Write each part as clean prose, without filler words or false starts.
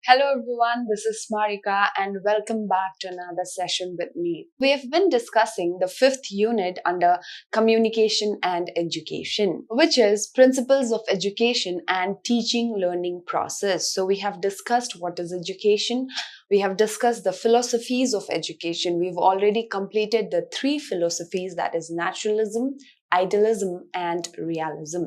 Hello everyone, this is Marika and welcome back to another session with me. We have been discussing the fifth unit under communication and education, which is principles of education and teaching learning process. So we have discussed what is education. We have discussed the philosophies of education. We've already completed the three philosophies, that is naturalism, idealism and realism.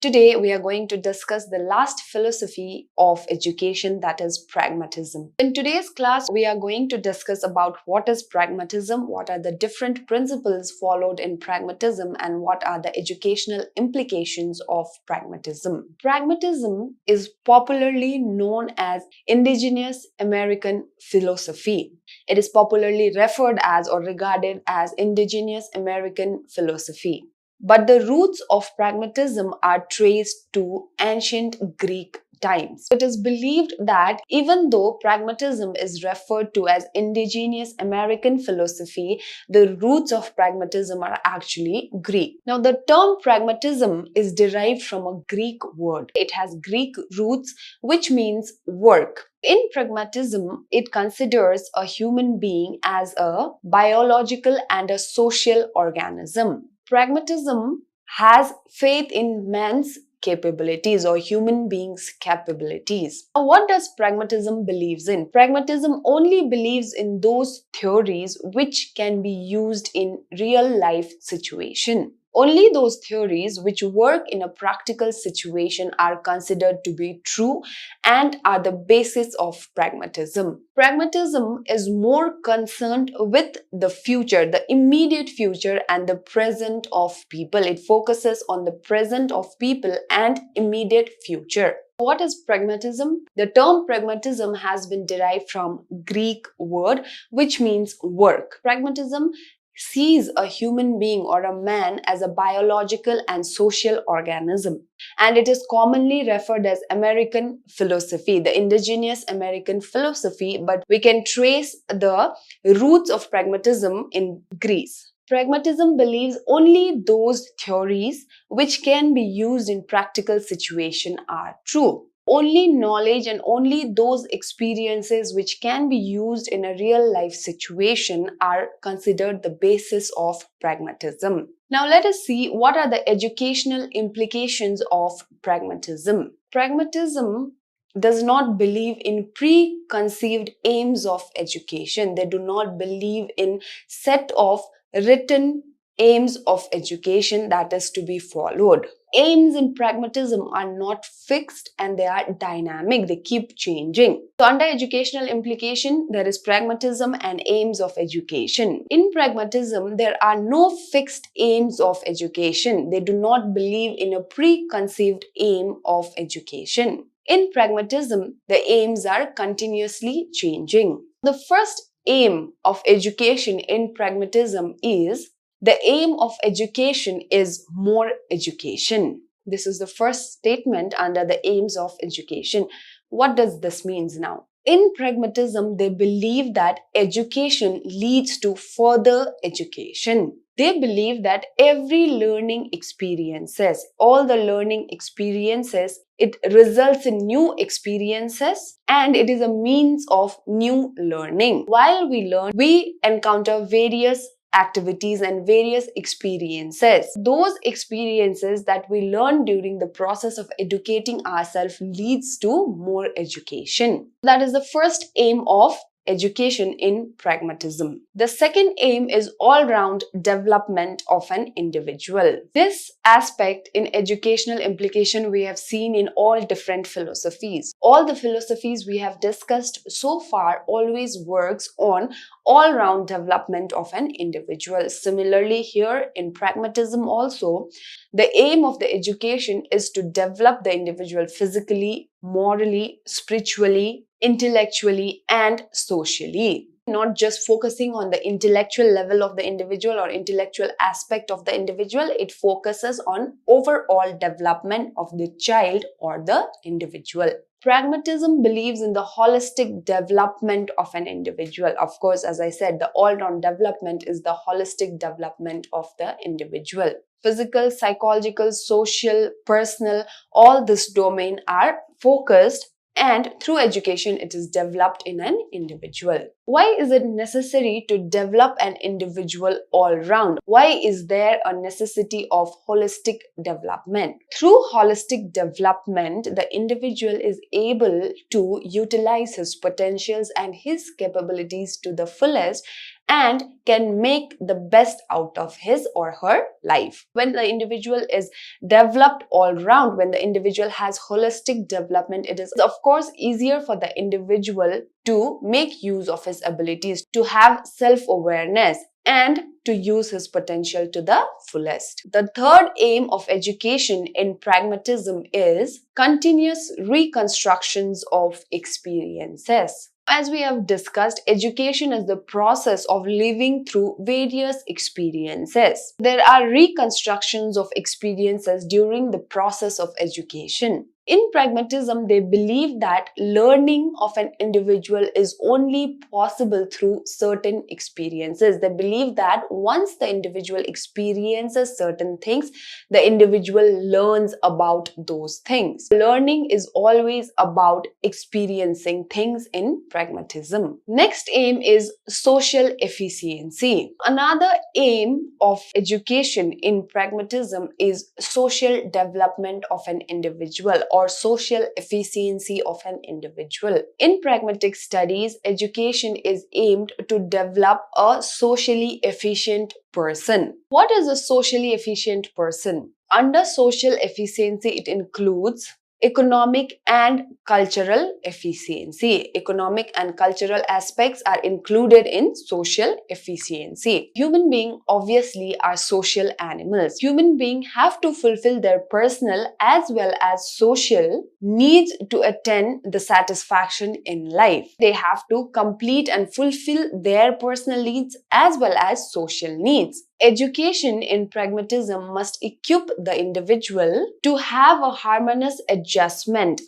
Today, we are going to discuss the last philosophy of education, that is pragmatism. In today's class, we are going to discuss about what is pragmatism, what are the different principles followed in pragmatism, and what are the educational implications of pragmatism. Pragmatism is popularly known as indigenous American philosophy. It is popularly referred as or regarded as indigenous American philosophy. But the roots of pragmatism are traced to ancient Greek times. It is believed that even though pragmatism is referred to as indigenous American philosophy, the roots of pragmatism are actually Greek. Now, the term pragmatism is derived from a Greek word. It has Greek roots, which means work. In pragmatism, it considers a human being as a biological and a social organism. Pragmatism has faith in man's capabilities or human beings' capabilities. Now, what does pragmatism believes in? Pragmatism only believes in those theories which can be used in real life situation. Only those theories which work in a practical situation are considered to be true and are the basis of pragmatism. Pragmatism is more concerned with the future, the immediate future and the present of people. It focuses on the present of people and immediate future. What is pragmatism? The term pragmatism has been derived from Greek word which means work. Pragmatism sees a human being or a man as a biological and social organism, and it is commonly referred as American philosophy, the indigenous American philosophy, but we can trace the roots of pragmatism in Greece. Pragmatism believes only those theories which can be used in practical situation are true. Only knowledge and only those experiences which can be used in a real life situation are considered the basis of pragmatism. Now let us see what are the educational implications of pragmatism. Pragmatism does not believe in preconceived aims of education. They do not believe in set of written aims of education that is to be followed. Aims in pragmatism are not fixed and they are dynamic. They keep changing. So under educational implication, there is pragmatism and aims of education. In pragmatism, there are no fixed aims of education. They do not believe in a preconceived aim of education. In pragmatism, the aims are continuously changing. The first aim of education in pragmatism is the aim of education is more education. This is the first statement under the aims of education. What does this mean now? In pragmatism, they believe that education leads to further education. They believe that every learning experiences, all the learning experiences, it results in new experiences and it is a means of new learning. While we learn, we encounter various activities and various experiences. Those experiences that we learn during the process of educating ourselves leads to more education. That is the first aim of education in pragmatism. The second aim is all-round development of an individual. This aspect in educational implication we have seen in all different philosophies. All the philosophies we have discussed so far always works on all-round development of an individual. Similarly, here in pragmatism also, the aim of the education is to develop the individual physically, morally, spiritually, intellectually, and socially. Not just focusing on the intellectual level of the individual or intellectual aspect of the individual, it focuses on overall development of the child or the individual. Pragmatism believes in the holistic development of an individual. Of course, as I said, the all-round development is the holistic development of the individual. Physical, psychological, social, personal, all this domain are focused and through education it is developed in an individual. Why is it necessary to develop an individual all round? Why is there a necessity of holistic development? Through holistic development, the individual is able to utilize his potentials and his capabilities to the fullest and can make the best out of his or her life. When the individual is developed all round, when the individual has holistic development, it is of course easier for the individual to make use of his abilities, to have self-awareness and to use his potential to the fullest. The third aim of education in pragmatism is continuous reconstructions of experiences. As we have discussed, education is the process of living through various experiences. There are reconstructions of experiences during the process of education. In pragmatism, they believe that learning of an individual is only possible through certain experiences. They believe that once the individual experiences certain things, the individual learns about those things. Learning is always about experiencing things in pragmatism. Next aim is social efficiency. Another aim of education in pragmatism is social development of an individual or social efficiency of an individual. In pragmatic studies, education is aimed to develop a socially efficient person. What is a socially efficient person? Under social efficiency, it includes economic and cultural efficiency. Economic and cultural aspects are included in social efficiency. Human beings obviously are social animals. Human beings have to fulfill their personal as well as social needs to attain the satisfaction in life. They have to complete and fulfill their personal needs as well as social needs. Education in pragmatism must equip the individual to have a harmonious adjustment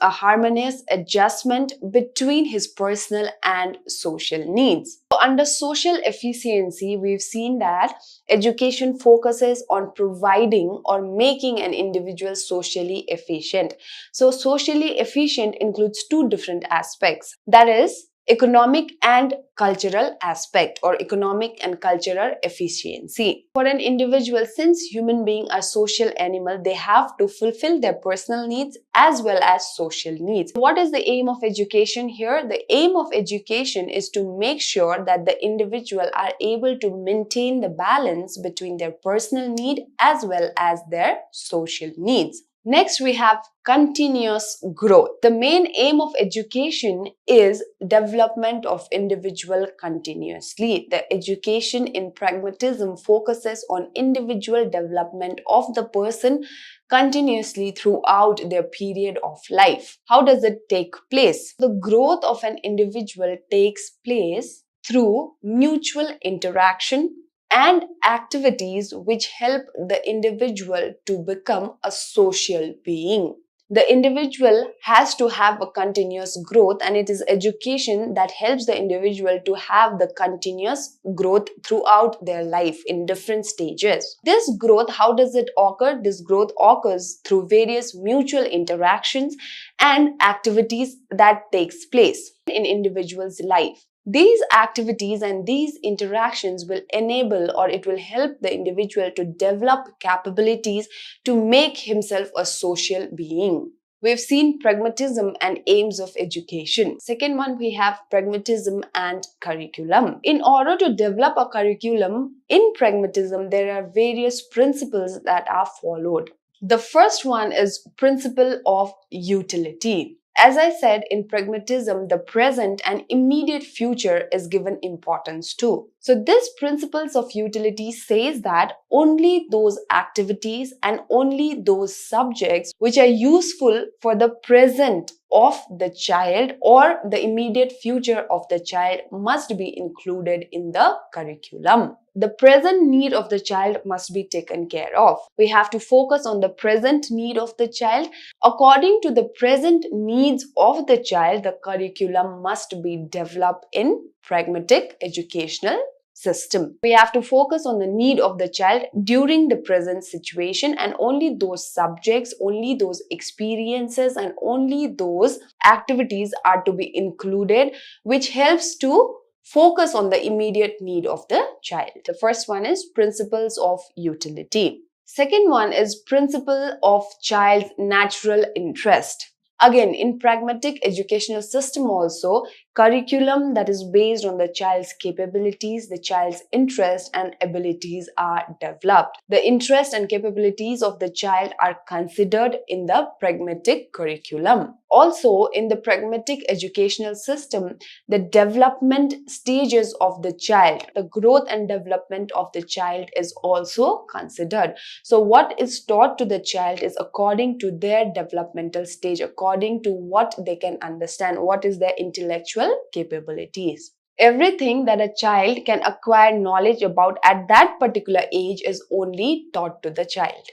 between his personal and social needs. So under social efficiency, we've seen that education focuses on providing or making an individual socially efficient. So socially efficient includes two different aspects. That is economic and cultural aspect or economic and cultural efficiency. For an individual, since human beings are social animals, they have to fulfill their personal needs as well as social needs. What is the aim of education here? The aim of education is to make sure that the individual are able to maintain the balance between their personal need as well as their social needs. Next, we have continuous growth. The main aim of education is development of individual continuously. The education in pragmatism focuses on individual development of the person continuously throughout their period of life. How does it take place? The growth of an individual takes place through mutual interaction and activities which help the individual to become a social being. The individual has to have a continuous growth, and it is education that helps the individual to have the continuous growth throughout their life in different stages. This growth, how does it occur? This growth occurs through various mutual interactions and activities that takes place in individual's life. These activities and these interactions will enable or it will help the individual to develop capabilities to make himself a social being. We've seen pragmatism and aims of education. Second one, we have pragmatism and curriculum. In order to develop a curriculum in pragmatism, there are various principles that are followed. The first one is principle of utility. As I said, in pragmatism, the present and immediate future is given importance to. So this principles of utility says that only those activities and only those subjects which are useful for the present of the child or the immediate future of the child must be included in the curriculum. The present need of the child must be taken care of. We have to focus on the present need of the child. According to the present needs of the child, the curriculum must be developed in pragmatic educational system. We have to focus on the need of the child during the present situation, and only those subjects, only those experiences, and only those activities are to be included, which helps to focus on the immediate need of the child. The first one is principles of utility. Second one is principle of child's natural interest. Again, in pragmatic educational system also, curriculum that is based on the child's capabilities, the child's interest and abilities are developed. The interest and capabilities of the child are considered in the pragmatic curriculum. Also, in the pragmatic educational system, the development stages of the child, the growth and development of the child is also considered. So what is taught to the child is according to their developmental stage, according to what they can understand, what is their intellectual capabilities. Everything that a child can acquire knowledge about at that particular age is only taught to the child.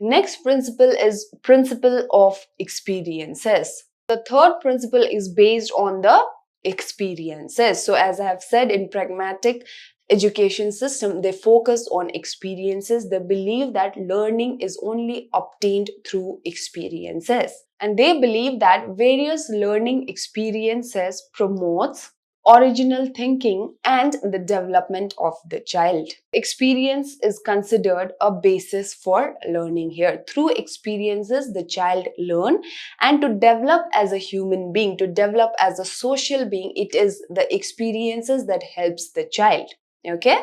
Next principle is principle of experiences. The third principle is based on the experiences. So as I have said, in pragmatic education system, they focus on experiences. They believe that learning is only obtained through experiences. And they believe that various learning experiences promotes original thinking and the development of the child. Experience is considered a basis for learning here. Through experiences, the child learn, and to develop as a human being, to develop as a social being, it is the experiences that helps the child. Okay?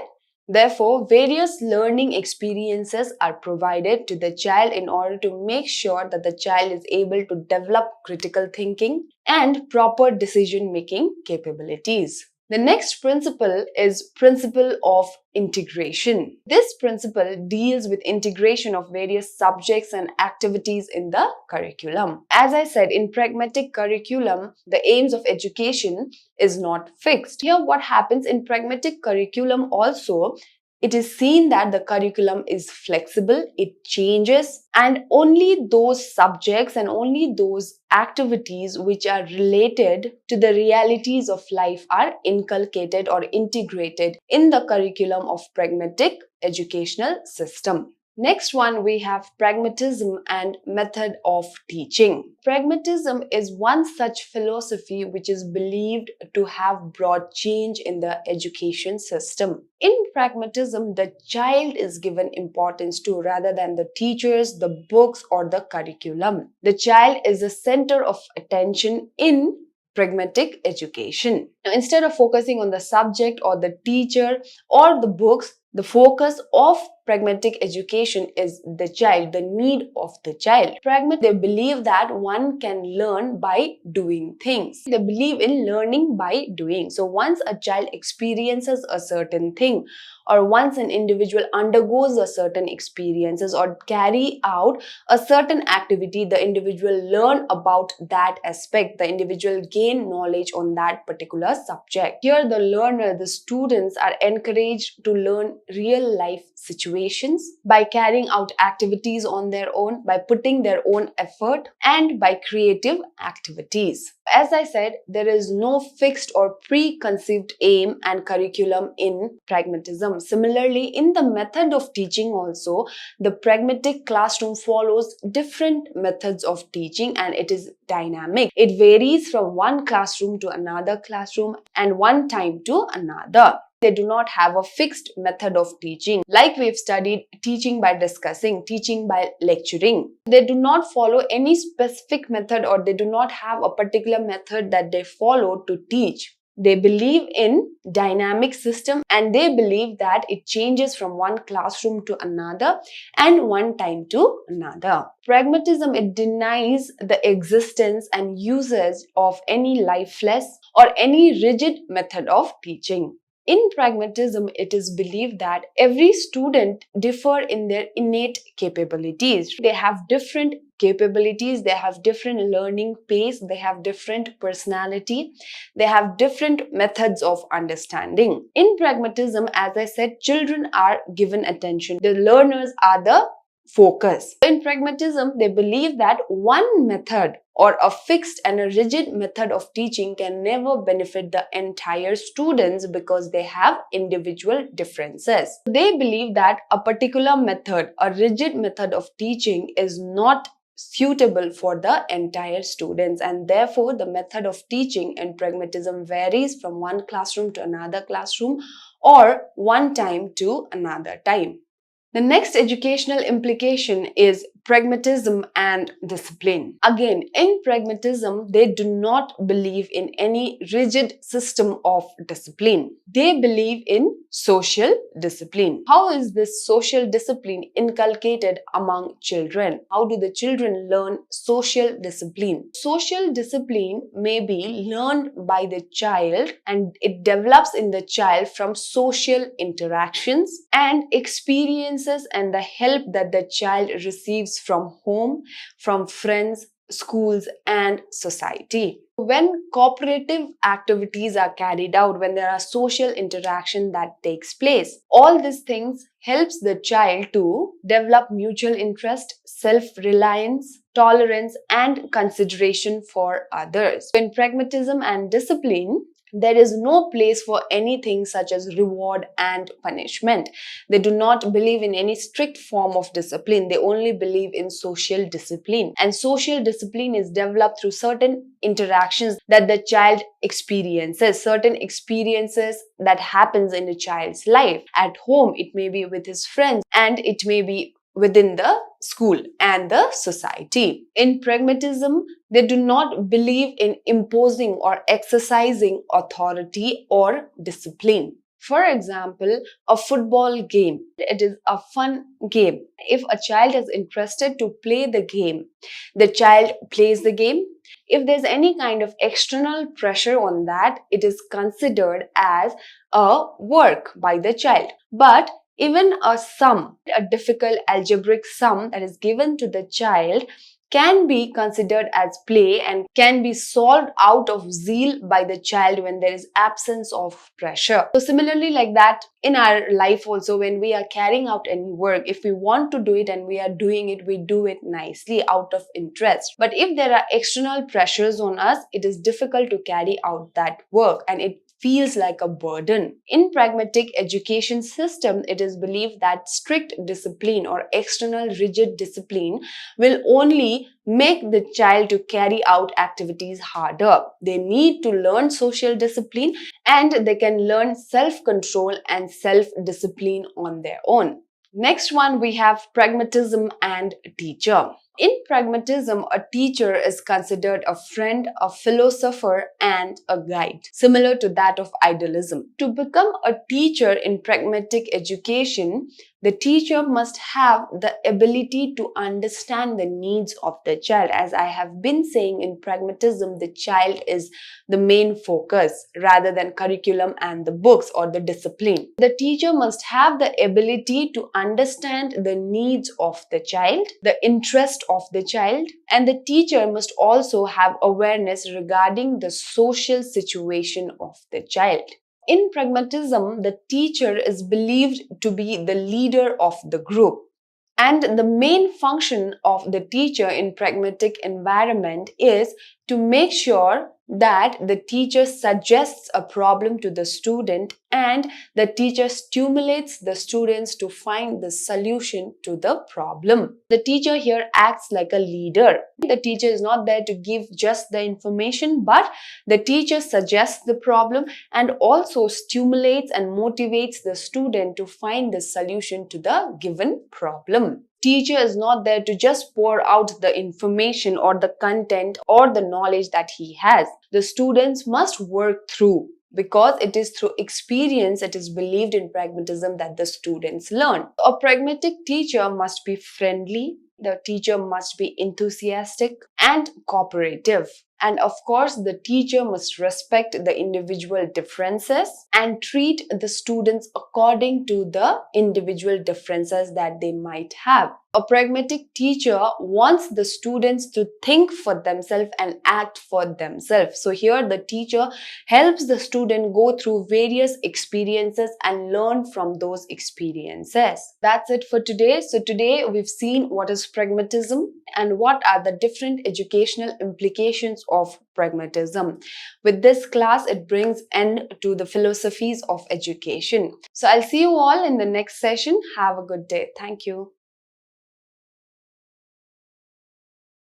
Therefore, various learning experiences are provided to the child in order to make sure that the child is able to develop critical thinking and proper decision-making capabilities. The next principle is principle of integration. This principle deals with integration of various subjects and activities in the curriculum. As I said, in pragmatic curriculum, the aims of education is not fixed. Here what happens in pragmatic curriculum also, it is seen that the curriculum is flexible, it changes, and only those subjects and only those activities which are related to the realities of life are inculcated or integrated in the curriculum of pragmatic educational system. Next one, we have pragmatism and method of teaching. Pragmatism is one such philosophy which is believed to have brought change in the education system. In pragmatism, the child is given importance to rather than the teachers, the books, or the curriculum. The child is the center of attention in pragmatic education. Now, instead of focusing on the subject or the teacher or the books, the focus of pragmatic education is the child, the need of the child. They believe that one can learn by doing things. They believe in learning by doing. So once a child experiences a certain thing, or once an individual undergoes a certain experiences or carry out a certain activity, the individual learn about that aspect. The individual gain knowledge on that particular subject. Here the learner, the students are encouraged to learn real life situations by carrying out activities on their own, by putting their own effort, and by creative activities. As I said, there is no fixed or preconceived aim and curriculum in pragmatism. Similarly, in the method of teaching also, the pragmatic classroom follows different methods of teaching and it is dynamic. It varies from one classroom to another classroom and one time to another. They do not have a fixed method of teaching. Like we've studied teaching by discussing, teaching by lecturing. They do not follow any specific method or they do not have a particular method that they follow to teach. They believe in dynamic system and they believe that it changes from one classroom to another and one time to another. Pragmatism, it denies the existence and usage of any lifeless or any rigid method of teaching. In pragmatism, it is believed that every student differ in their innate capabilities. They have different capabilities, they have different learning pace, they have different personality, they have different methods of understanding. In pragmatism, as I said, children are given attention. The learners are the focus. In pragmatism, they believe that one method or a fixed and a rigid method of teaching can never benefit the entire students because they have individual differences. They believe that a particular method, a rigid method of teaching is not suitable for the entire students, and therefore the method of teaching in pragmatism varies from one classroom to another classroom or one time to another time. The next educational implication is pragmatism and discipline. Again, in pragmatism, they do not believe in any rigid system of discipline. They believe in social discipline. How is this social discipline inculcated among children? How do the children learn social discipline? Social discipline may be learned by the child, and it develops in the child from social interactions and experiences and the help that the child receives from home, from friends, schools, and society. When cooperative activities are carried out, when there are social interaction that takes place, all these things helps the child to develop mutual interest, self-reliance, tolerance, and consideration for others. In pragmatism and discipline, there is no place for anything such as reward and punishment. They do not believe in any strict form of discipline. They only believe in social discipline. And social discipline is developed through certain interactions that the child experiences, certain experiences that happens in a child's life. At home, it may be with his friends, and it may be within the school and the society. In pragmatism, they do not believe in imposing or exercising authority or discipline. For example, a football game. It is a fun game. If a child is interested to play the game, the child plays the game. If there's any kind of external pressure on that, it is considered as a work by the child. But even a sum, a difficult algebraic sum that is given to the child, can be considered as play and can be solved out of zeal by the child when there is absence of pressure. So similarly, like that, in our life also, when we are carrying out any work, if we want to do it and we are doing it, we do it nicely out of interest. But if there are external pressures on us, it is difficult to carry out that work and it feels like a burden. In pragmatic education system, it is believed that strict discipline or external rigid discipline will only make the child to carry out activities harder. They need to learn social discipline, and they can learn self-control and self-discipline on their own. Next one, we have pragmatism and teacher. In pragmatism, a teacher is considered a friend, a philosopher, and a guide, similar to that of idealism. To become a teacher in pragmatic education, the teacher must have the ability to understand the needs of the child. As I have been saying, in pragmatism, the child is the main focus rather than curriculum and the books or the discipline. The teacher must have the ability to understand the needs of the child, the interest of the child, and the teacher must also have awareness regarding the social situation of the child. In pragmatism, the teacher is believed to be the leader of the group. And the main function of the teacher in pragmatic environment is to make sure that the teacher suggests a problem to the student and the teacher stimulates the students to find the solution to the problem. The teacher here acts like a leader. The teacher is not there to give just the information, but the teacher suggests the problem and also stimulates and motivates the student to find the solution to the given problem. Teacher is not there to just pour out the information or the content or the knowledge that he has. The students must work through, because it is through experience, it is believed in pragmatism, that the students learn. A pragmatic teacher must be friendly. The teacher must be enthusiastic and cooperative. And of course, the teacher must respect the individual differences and treat the students according to the individual differences that they might have. A pragmatic teacher wants the students to think for themselves and act for themselves. So here the teacher helps the student go through various experiences and learn from those experiences. That's it for today. So today we've seen what is pragmatism and what are the different educational implications of pragmatism. With this class, it brings end to the philosophies of education. So I'll see you all in the next session. Have a good day. Thank you.